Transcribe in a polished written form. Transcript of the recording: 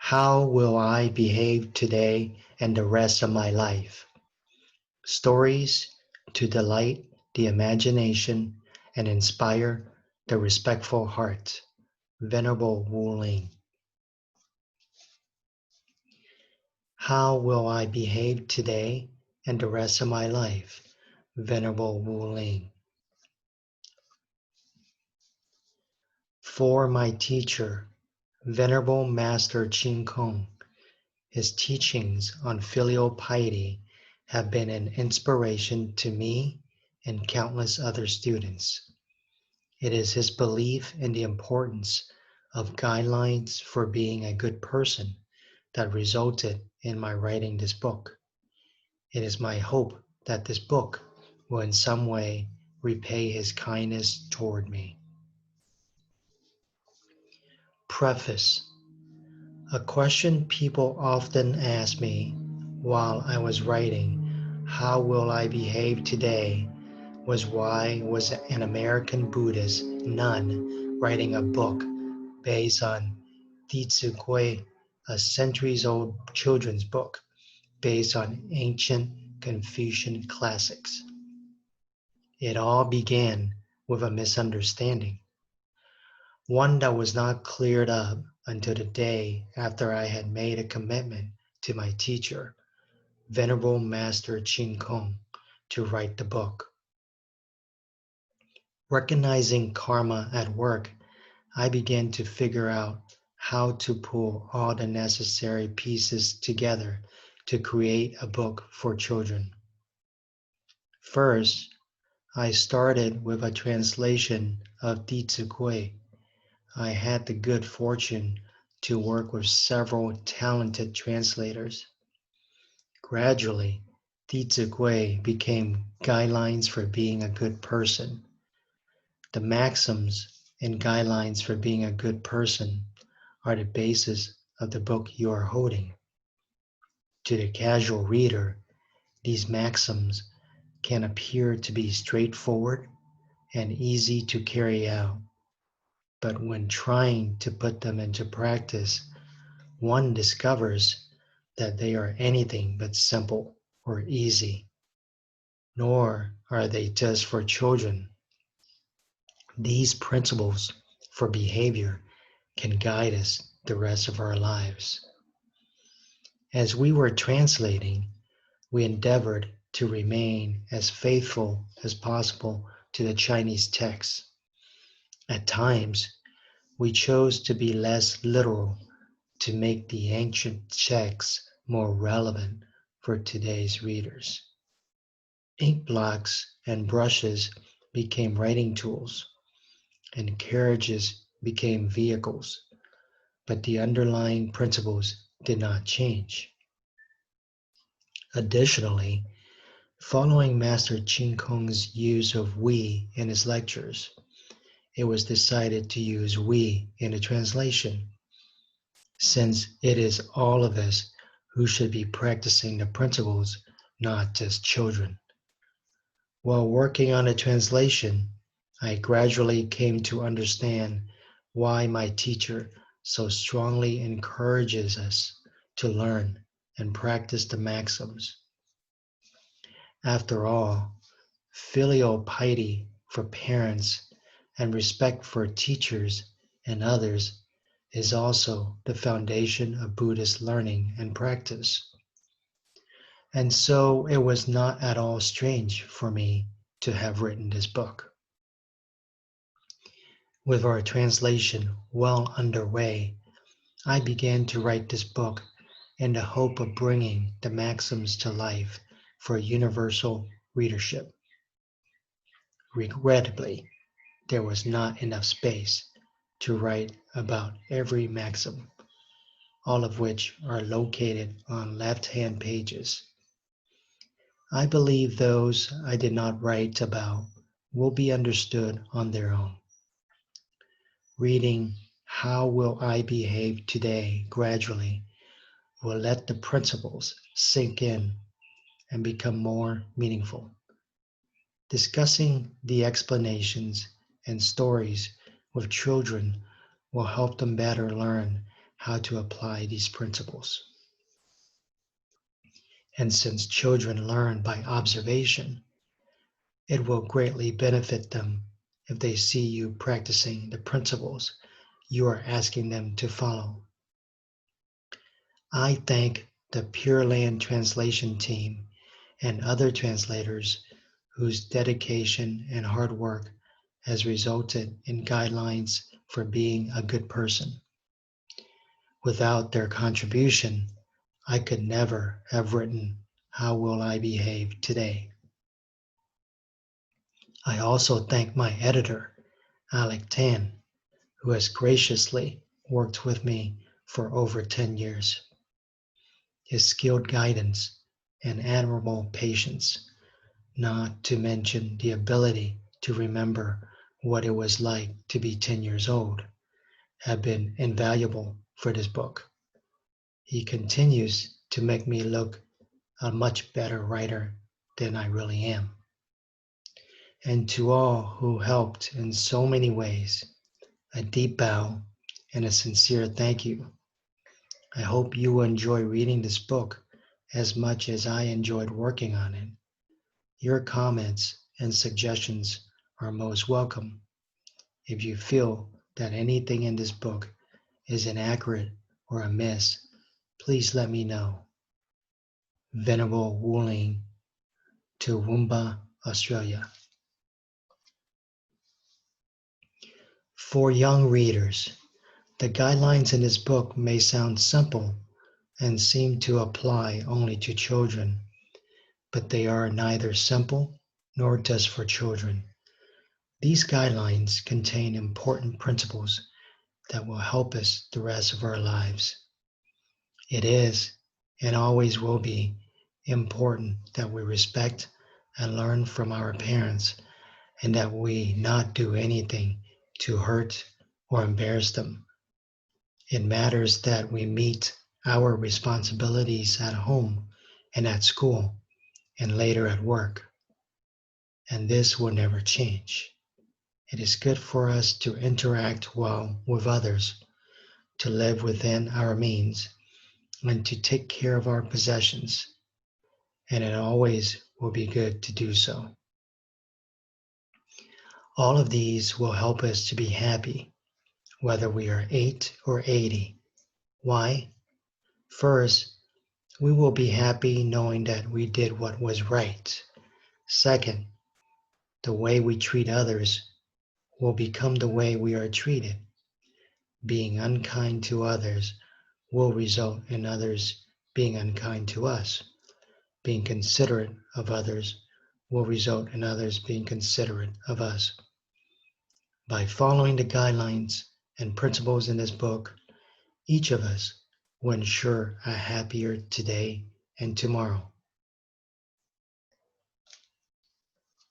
How will I behave today and the rest of my life? Stories to delight the imagination and inspire the respectful heart. Venerable Wu Ling. How will I behave today and the rest of my life? Venerable Wu Ling. For my teacher, Venerable Master Ching Kung, his teachings on filial piety have been an inspiration to me and countless other students. It is his belief in the importance of guidelines for being a good person that resulted in my writing this book. It is my hope that this book will in some way repay his kindness toward me. Preface. A question people often ask me while I was writing, "How will I behave today?" was why was an American Buddhist nun writing a book based on弟子规, a centuries-old children's book based on ancient Confucian classics. It all began with a misunderstanding, one that was not cleared up until the day after I had made a commitment to my teacher, Venerable Master Ching Kung, to write the book. Recognizing karma at work, I began to figure out how to pull all the necessary pieces together to create a book for children. First, I started with a translation of 弟子规. I had the good fortune to work with several talented translators. Gradually, 弟子规 became guidelines for being a good person. The maxims and guidelines for being a good person are the basis of the book you are holding. To the casual reader, these maxims can appear to be straightforward and easy to carry out. But when trying to put them into practice, one discovers that they are anything but simple or easy, nor are they just for children. These principles for behavior can guide us the rest of our lives. As we were translating, we endeavored to remain as faithful as possible to the Chinese text. At times, we chose to be less literal to make the ancient texts more relevant for today's readers. Ink blots and brushes became writing tools, and carriages became vehicles, but the underlying principles did not change. Additionally, following Master Ching Kung's use of we in his lectures, it was decided to use we in the translation, since it is all of us who should be practicing the principles, not just children. While working on the translation, I gradually came to understand why my teacher so strongly encourages us to learn and practice the maxims. After all, filial piety for parents and respect for teachers and others is also the foundation of Buddhist learning and practice. And so it was not at all strange for me to have written this book. With our translation well underway, I began to write this book in the hope of bringing the maxims to life for universal readership. Regrettably, there was not enough space to write about every maxim, all of which are located on left-hand pages. I believe those I did not write about will be understood on their own. Reading How Will I Behave Today gradually will let the principles sink in and become more meaningful. Discussing the explanations and stories with children will help them better learn how to apply these principles. And since children learn by observation, it will greatly benefit them if they see you practicing the principles you are asking them to follow. I thank the Pure Land translation team and other translators whose dedication and hard work has resulted in guidelines for being a good person. Without their contribution, I could never have written How Will I Behave Today? I also thank my editor, Alec Tan, who has graciously worked with me for over 10 years. His skilled guidance and admirable patience, not to mention the ability to remember what it was like to be 10 years old, have been invaluable for this book. He continues to make me look a much better writer than I really am. And to all who helped in so many ways, a deep bow and a sincere thank you. I hope you will enjoy reading this book as much as I enjoyed working on it. Your comments and suggestions are most welcome. If you feel that anything in this book is inaccurate or amiss, please let me know. Venerable Wuling, Toowoomba, Australia. For young readers, the guidelines in this book may sound simple and seem to apply only to children, but they are neither simple nor just for children. These guidelines contain important principles that will help us the rest of our lives. It is, and always will be, important that we respect and learn from our parents, and that we not do anything to hurt or embarrass them. It matters that we meet our responsibilities at home and at school and later at work. And this will never change. It is good for us to interact well with others, to live within our means, and to take care of our possessions. And it always will be good to do so. All of these will help us to be happy, whether we are 8 or 80. Why? First, we will be happy knowing that we did what was right. Second, the way we treat others will become the way we are treated. Being unkind to others will result in others being unkind to us. Being considerate of others will result in others being considerate of us. By following the guidelines and principles in this book, each of us will ensure a happier today and tomorrow.